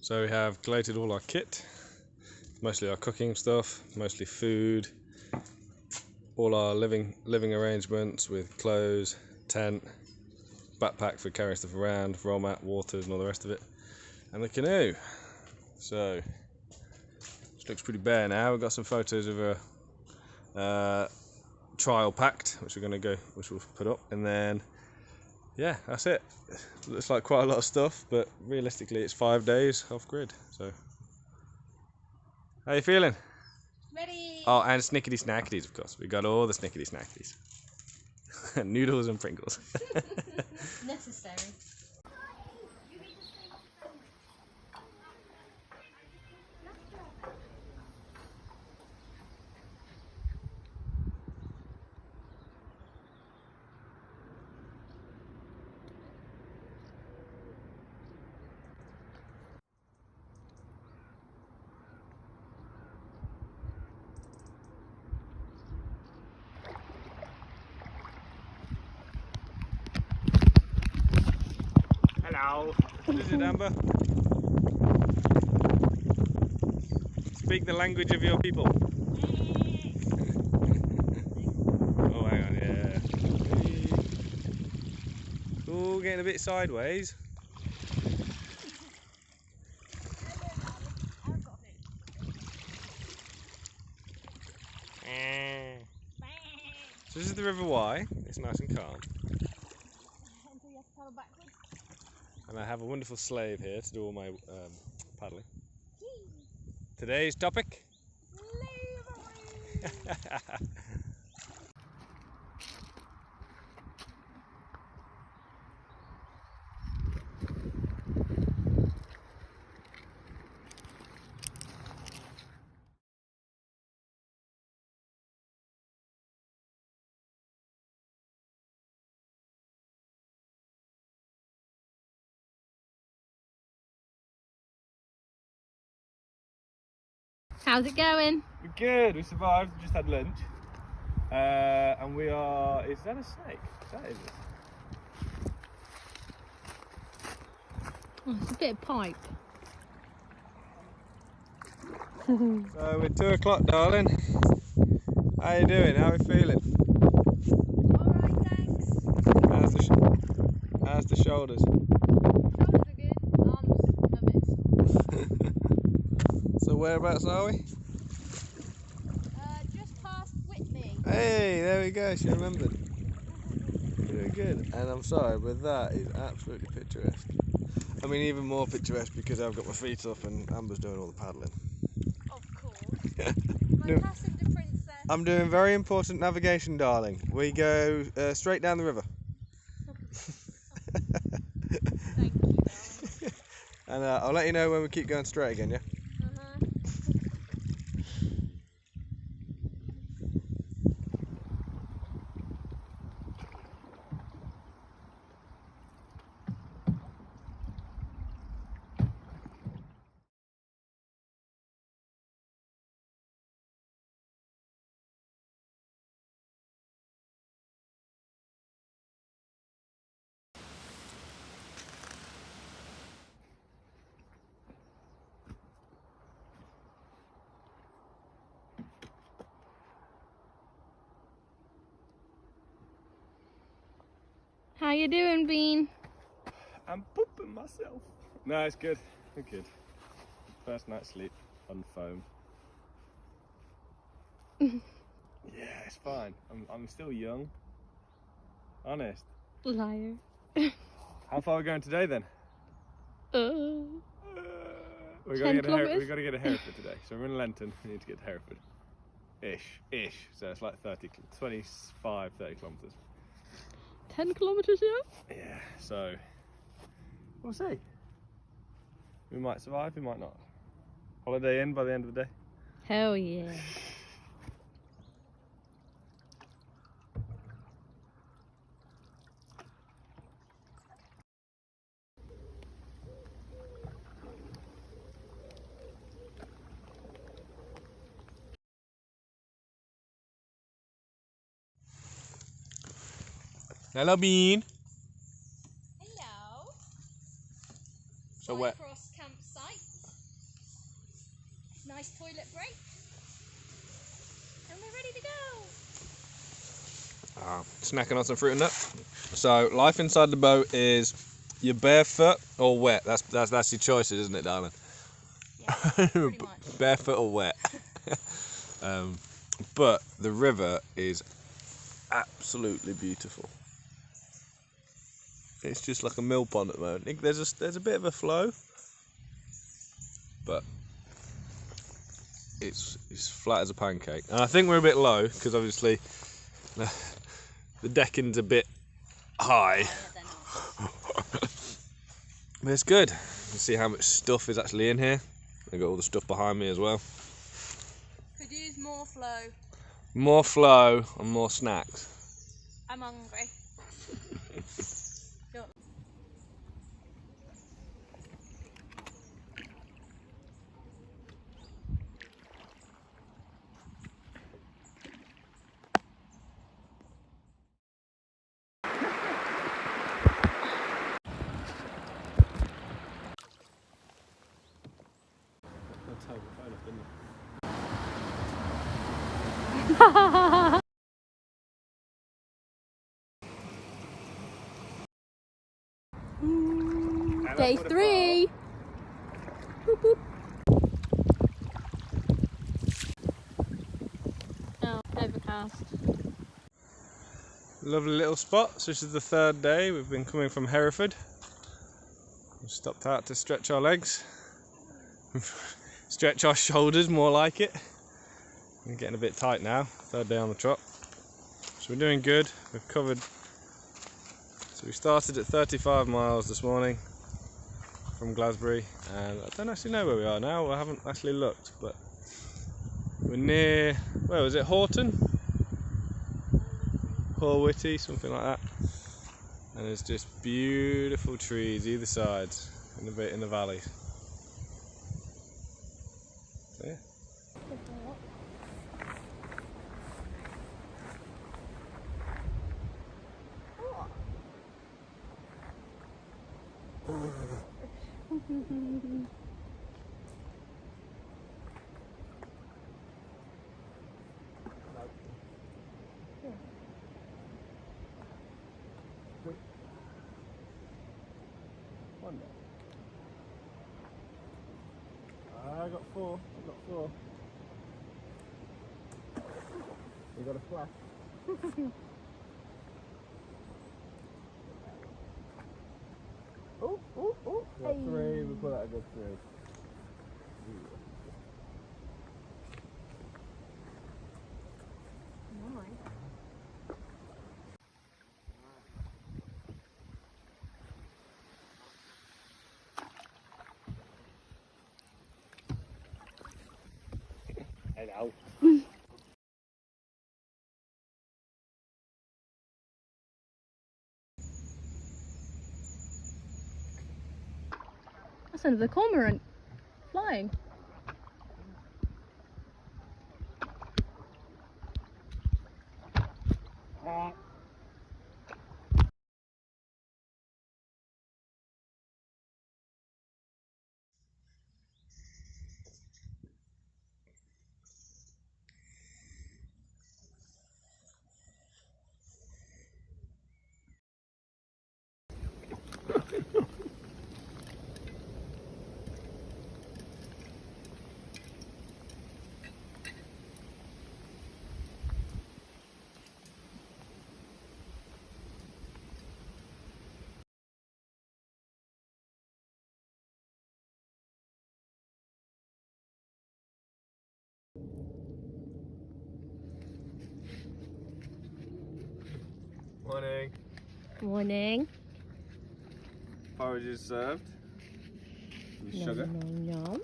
So we have collated all our kit, mostly our cooking stuff, mostly food, all our living arrangements with clothes, tent, backpack for carrying stuff around, roll mat, waters and all the rest of it, and the canoe. So it looks pretty bare now. We've got some photos of a trial packed, which we'll put up, and then yeah, that's it. Looks like quite a lot of stuff, but realistically it's 5 days off grid. So how you feeling? Ready. Oh, and snickety snackities, of course. We got all the snickety snackities. Noodles and Pringles. Necessary. Hello. What is it, Amber? Speak the language of your people. Oh, hang on, yeah. Oh, getting a bit sideways. So this is the River Wye. It's nice and calm. Until you have to paddle backwards. And I have a wonderful slave here to do all my paddling. Today's topic? How's it going? We're good, we survived, we just had lunch. And we are, is that a snake? That is it. Oh, it's a bit of pipe. So we're 2 o'clock, darling. How you doing? How are we feeling? Alright, thanks. How's the shoulders? Shoulders are good, arms a bit. So whereabouts are we? Just past Whitby. Hey, there we go, she remembered. Very good. And I'm sorry, but that is absolutely picturesque. I mean, even more picturesque because I've got my feet up and Amber's doing all the paddling. Of course. My passenger princess. I'm doing very important navigation, darling. We go straight down the river. Thank you, darling. And I'll let you know when we keep going straight again, yeah? How you doing, Bean? I'm pooping myself. No, it's good. We're good. First night's sleep on foam. Yeah, it's fine. I'm still young. Honest. Liar. How far are we going today then? We 10 got kilometres? to get a Hereford today. So we're in Lenton. We need to get to Hereford. Ish. So it's like 25, 30 kilometres. 10 kilometres, yeah? Yeah. So we'll see. We might survive. We might not. Holiday in by the end of the day. Hell yeah. Hello, Bean. Hello. So where? Cross campsite. nice toilet break. And we're ready to go. Snacking on some fruit and nut. So life inside the boat is you're barefoot or wet. That's your choices, isn't it, darling? Yeah, pretty much. Barefoot or wet. But the river is absolutely beautiful. It's just like a mill pond at the moment. There's a bit of a flow, but it's flat as a pancake. And I think we're a bit low because obviously the decking's a bit high. But it's good. You can see how much stuff is actually in here. I've got all the stuff behind me as well. Could use more flow. More flow and more snacks. I'm hungry. Day 3. Boop, boop. Oh, overcast. Lovely little spot. So this is the third day. We've been coming from Hereford. We've stopped out to stretch our legs. Stretch our shoulders, more like it. We're getting a bit tight now. Third day on the trot. So we're doing good. We've covered. So we started at 35 miles this morning from Glasbury, and I don't actually know where we are now. I haven't actually looked, but we're near, where was it, Horton? Horwitty, something like that. And there's just beautiful trees either side in the valley. So, yeah. I got four. You got a flash. Oh. Got three. We put out a good three. Hello. That's another cormorant flying. Morning. Morning. Porridge is served. With sugar. Yum.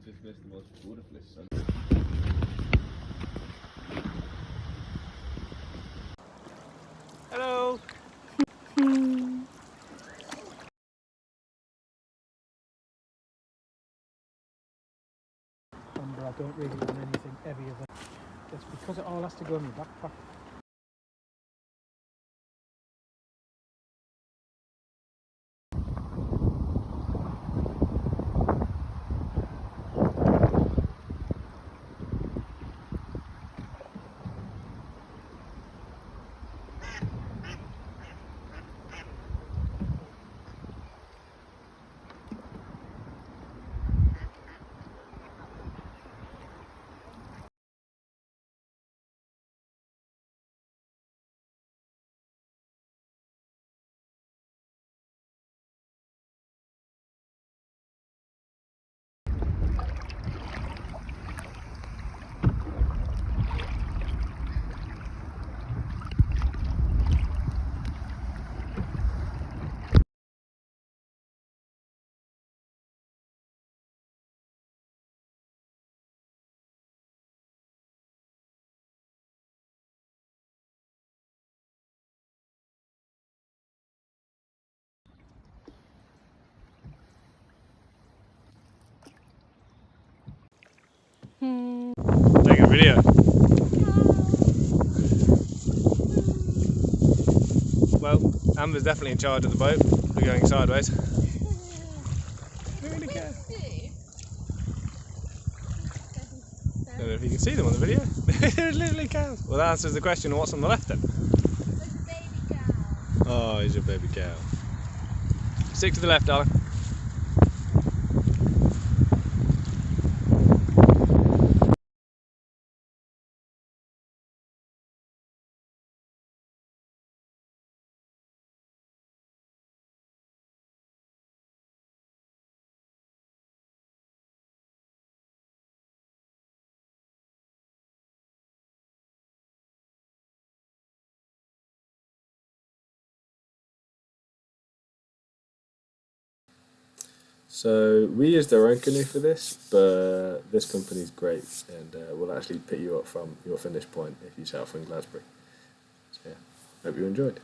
Just missed the most beautiful sun. Hello. But I don't really want anything heavier than it's because it all has to go in your backpack. Take a video. Well, Amber's definitely in charge of the boat. We're going sideways. Really good. I don't know if you can see them on the video. There's literally cows. Well, that answers the question of what's on the left then. There's a baby cow. Oh, he's your baby cow. Stick to the left, darling. So we used our own canoe for this, but this company's great and will actually pick you up from your finish point if you set off in Glasbury. So yeah, hope you enjoyed.